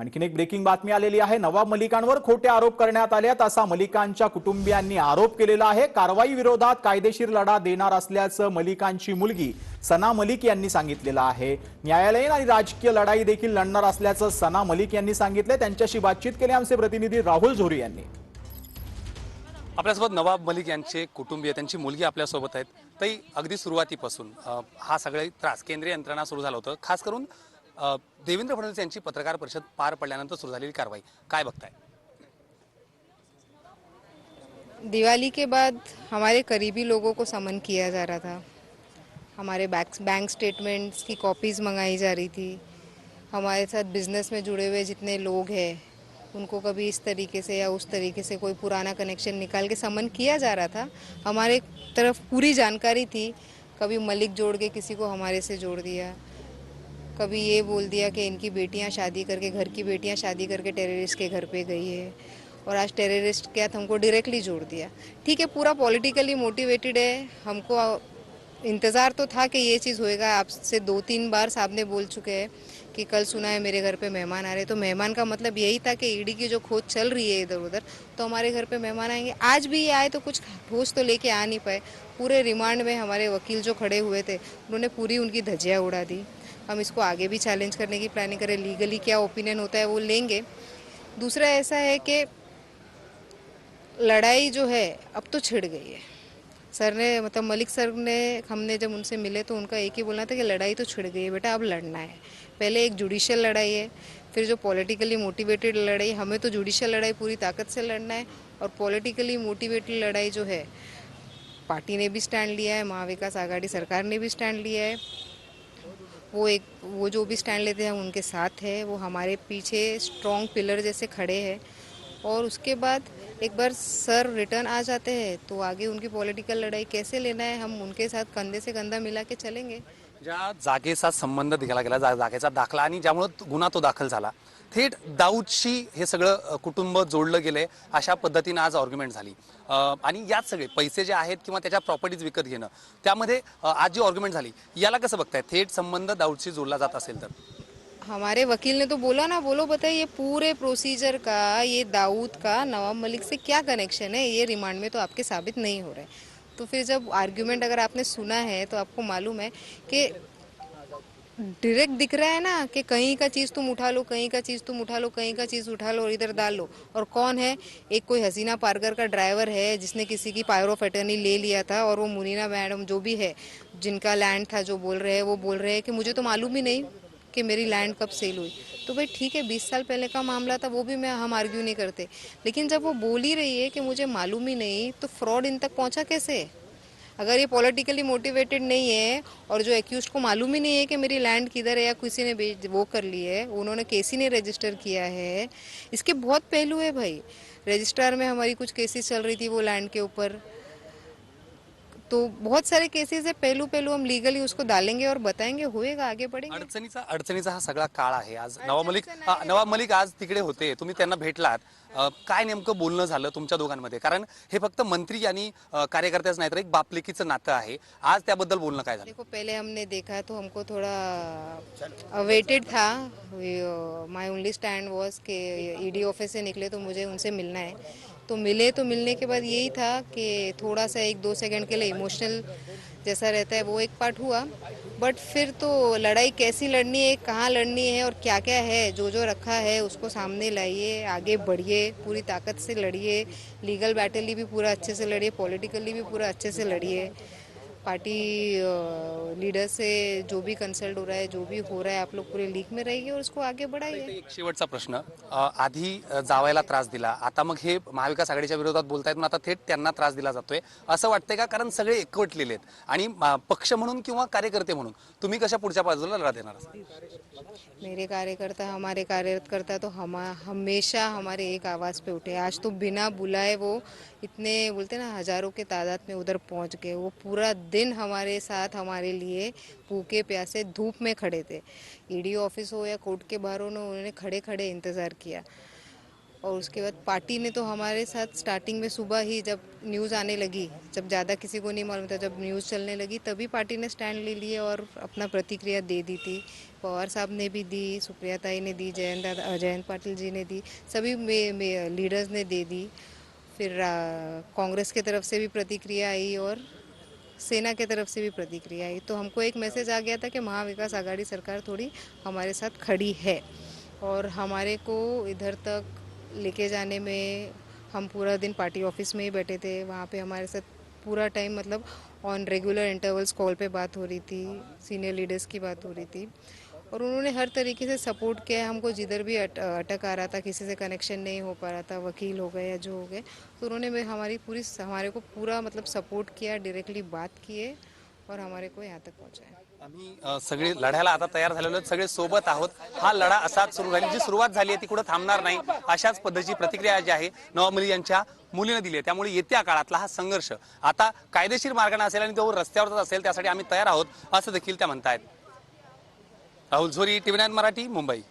आणखीन एक ब्रेकिंग बातमी आलेली आहे। नवाब मलिकांवर खोटे आरोप करण्यात आलेत असा मलिकांच्या कुटुंबियांनी आरोप केलेला आहे। कारवाई विरोधात कायदेशीर लढा देणार असल्याचं मलिकांची मुलगी सना मलिक यांनी सांगितलेलं आहे। न्यायालयीन आणि राजकीय लढाई देखील लढणार असल्याचं सना मलिक यांनी सांगितले। त्यांच्याशी बातचीत केली आमचे प्रतिनिधी राहुल झोरी यांनी। आपल्यासोबत नवाब मलिक यांचे कुटुंबीय, त्यांची मुलगी आपल्यासोबत आहेत। तरी अगदी सुरुवातीपासून हा सगळा त्रास केंद्रीय यंत्रणा सुरू झाला होतं। खास करून देवेंद्र फडणवीस यांची पत्रकार परिषद पार पडल्यानंतर सुरू झालेली कारवाई काय बघताय? दिवाली के बाद हमारे करीबी लोगों को समन किया जा रहा था। हमारे बैंक स्टेटमेंट्स की कॉपीज़ मंगाई जा रही थी। हमारे साथ बिजनेस में जुड़े हुए जितने लोग हैं उनको कभी इस तरीके से या उस तरीके से कोई पुराना कनेक्शन निकाल के समन किया जा रहा था। हमारे तरफ पूरी जानकारी थी। कभी मलिक जोड़ के किसी को हमारे से जोड़ दिया, कभी ये बोल दिया कि इनकी बेटियां शादी करके, घर की बेटियां शादी करके टेररिस्ट के घर पे गई है, और आज टेररिस्ट के साथ हमको डायरेक्टली जोड़ दिया। ठीक है, पूरा पॉलिटिकली मोटिवेटेड है। हमको इंतज़ार तो था कि ये चीज़ होएगा। आपसे 2-3 बार साहब ने बोल चुके हैं कि कल सुना है मेरे घर पे मेहमान आ रहे। तो मेहमान का मतलब यही था कि ईडी की जो खोज चल रही है इधर उधर, तो हमारे घर पे मेहमान आएंगे। आज भी ये आए तो कुछ ठोस तो लेके आ नहीं पाए। पूरे रिमांड में हमारे वकील जो खड़े हुए थे उन्होंने पूरी उनकी धज्जियाँ उड़ा दी। हम इसको आगे भी चैलेंज करने की प्लानिंग करें। लीगली क्या ओपिनियन होता है वो लेंगे। दूसरा ऐसा है कि लड़ाई जो है अब तो छिड़ गई है। सर ने, मतलब मलिक सर ने, हमने जब उनसे मिले तो उनका एक ही बोलना था कि लड़ाई तो छिड़ गई है बेटा, अब लड़ना है। पहले एक जुडिशियल लड़ाई है, फिर जो पॉलिटिकली मोटिवेटेड लड़ाई। हमें तो जुडिशियल लड़ाई पूरी ताकत से लड़ना है, और पॉलिटिकली मोटिवेटेड लड़ाई जो है पार्टी ने भी स्टैंड लिया है, महाविकास आघाड़ी सरकार ने भी स्टैंड लिया है। वो जो भी स्टैंड लेते हैं उनके साथ है। वो हमारे पीछे स्ट्रॉन्ग पिलर जैसे खड़े हैं। और उसके बाद एक बार सर रिटर्न आ जाते हैं तो आगे उनकी पॉलिटिकल लड़ाई कैसे लेना है, हम उनके साथ कंधे से कंधा मिला के चलेंगे। ज्या जागेचा संबंध दिला गेला, जागेचा दाखला आणि ज्यामुळे गुन्हा तो दाखल झाला, थेट दाऊदशी हे सगळं कुटुंब जोडलं गेलंय अशा पद्धतीने आज आर्ग्युमेंट झाली। आणि यात सगळे पैसे जे आहेत किंवा त्याच्या प्रॉपर्टीज विकत घेणं, त्यामध्ये आज जी आर्ग्युमेंट झाली याला कसं बघताय? थेट संबंध दाऊदशी जोडला जात असेल तर? हमारे वकील ने तो बोला ना, बोलो बताइए पूरे प्रोसीजर का ये दाऊद का नवाब मलिक से क्या कनेक्शन है? ये रिमांड में तो आपके साबित नहीं हो रहा है। तो फिर जब आर्ग्यूमेंट अगर आपने सुना है तो आपको मालूम है कि डायरेक्ट दिख रहा है ना कि कहीं का चीज़ तुम उठा लो, कहीं का चीज़ तुम उठा लो, कहीं का चीज़ उठा लो और इधर डाल लो। और कौन है? एक कोई हसीना पारकर का ड्राइवर है जिसने किसी की पावर ऑफ अटर्नी ले लिया था, और वो मुनीना मैडम जो भी है जिनका लैंड था, जो बोल रहे हैं वो बोल रहे हैं कि मुझे तो मालूम ही नहीं कि मेरी लैंड कब सेल हुई। तो भाई ठीक है, 20 साल पहले का मामला था, वो भी हम आर्ग्यू नहीं करते। लेकिन जब वो बोल ही रही है कि मुझे मालूम ही नहीं, तो फ्रॉड इन तक पहुंचा कैसे? अगर ये पॉलिटिकली मोटिवेटेड नहीं है और जो एक्यूज को मालूम ही नहीं है कि मेरी लैंड किधर है या किसी ने वो कर ली है, उन्होंने केस ही नहीं रजिस्टर किया है। इसके बहुत पहलू है भाई। रजिस्ट्रार में हमारी कुछ केसेस चल रही थी वो लैंड के ऊपर, तो बहुत सारे केसेस है। पहलू पहलू हम लीगली उसको डालेंगे और बताएंगे, होएगा, आगे बढ़ेंगे। अडचणीचा हा सगळा काळ आहे। आज नवाब मलिक आज तिकडे होते, तुम्ही त्यांना भेटलात, काय नेमकं बोलणं झालं तुमच्या दोघांमध्ये? कारण हे फक्त मंत्री आणि कार्यकर्त्याच नाही तर एक बापलेकीचं नातं आहे। आज त्याबद्दल बोलणं काय झालं? देखो, पहले हमने देखा तो हमको थोड़ा अवेटेड था। माय ओनली स्टैंड वाज कि ईडी ऑफिस से निकले तो मुझे उनसे मिलना है। तो मिले, तो मिलने के बाद यही था कि थोड़ा सा 1-2 सेकंड के लिए इमोशनल जैसा रहता है वो एक पार्ट हुआ। बट फिर तो लड़ाई कैसी लड़नी है, कहाँ लड़नी है और क्या क्या है, जो जो रखा है उसको सामने लाइए, आगे बढ़िए, पूरी ताकत से लड़िए। लीगल बैटल भी पूरा अच्छे से लड़िए, पॉलिटिकली भी पूरा अच्छे से लड़िए। पार्टी लीडर से जो भी कंसल्ट हो रहा है, जो भी हो रहा है, आप लोग पूरे लीग में रहिए और उसको आगे बढ़ाइए। एक शेवटचा प्रश्न, आधी जावायला त्रास दिला, आता मग हे महाविकास आघाडीच्या विरोधात बोलतायत, पण आता थेट त्यांना त्रास दिला जातोय असं वाटतंय का? कारण सगळे एकवटलेले आहेत आणि पक्ष म्हणून किंवा कार्यकर्ते म्हणून तुम्ही कशा पुढच्या बाजूला लढा देणार आहात? मेरे कार्यकर्ता, हमारे कार्यकर्ता तो हमेशा हमारे एक आवाज़ पे उठे। आज तो बिना बुलाए वो इतने, बोलते ना, हजारों के तादाद में उधर पहुंच गए। वो पूरा दिन हमारे साथ, हमारे लिए भूखे प्यासे धूप में खड़े थे। ईडी ऑफिस हो या कोर्ट के बाहर हो, उन्होंने खड़े खड़े इंतज़ार किया। और आज भी वो हमारे साथ है। आज तो बिना बुलाए वो इतने, बोलते ना, हजारों के तादाद में उधर पहुंच गए। वो पूरा दिन हमारे साथ, हमारे लिए भूखे प्यासे धूप में खड़े थे। ईडी ऑफिस हो या कोर्ट के बाहर, उन्होंने खड़े खड़े इंतज़ार किया। और उसके बाद पार्टी ने तो हमारे साथ स्टार्टिंग में सुबह ही जब न्यूज़ आने लगी, जब ज़्यादा किसी को नहीं मालूम था, जब न्यूज़ चलने लगी तभी पार्टी ने स्टैंड ले लिए और अपना प्रतिक्रिया दे दी थी। पवार साहब ने भी दी, सुप्रिया ताई ने दी, जयंत पाटिल जी ने दी, सभी लीडर्स ने दे दी। फिर कांग्रेस की तरफ से भी प्रतिक्रिया आई और सेना की तरफ से भी प्रतिक्रिया आई। तो हमको एक मैसेज आ गया था कि महाविकास आघाड़ी सरकार थोड़ी हमारे साथ खड़ी है और हमारे को इधर तक लेके जाने में, हम पूरा दिन पार्टी ऑफिस में ही बैठे थे, वहाँ पे हमारे साथ पूरा टाइम मतलब ऑन रेगुलर इंटरवल्स कॉल पे बात हो रही थी, सीनियर लीडर्स की बात हो रही थी और उन्होंने हर तरीके से सपोर्ट किया है हमको। जिधर भी अटक आ रहा था, किसी से कनेक्शन नहीं हो पा रहा था, वकील हो गए या जो हो गए, तो उन्होंने हमारे को पूरा मतलब सपोर्ट किया, डायरेक्टली बात किए और हमारे को यहाँ तक पहुँचाया। आम्ही सगळे लढ्याला आता तयार झालेलो आहोत, सगळे सोबत आहोत. हा लढा असाच सुरू राहील. जी सुरुवात झाली आहे ती कुठे थांबणार नाही, अशाच पद्धतीची प्रतिक्रिया जी आहे नवाब मलिक यांच्या मुलीने दिली आहे. त्यामुळे येत्या काळातला हा संघर्ष आता कायदेशीर मार्गाने असेल आणि तो रस्त्यावरच असेल, त्यासाठी आम्ही तयार आहोत असं देखील त्या म्हणतायत. राहुल झोरी, टीव्ही 9 मराठी, मुंबई.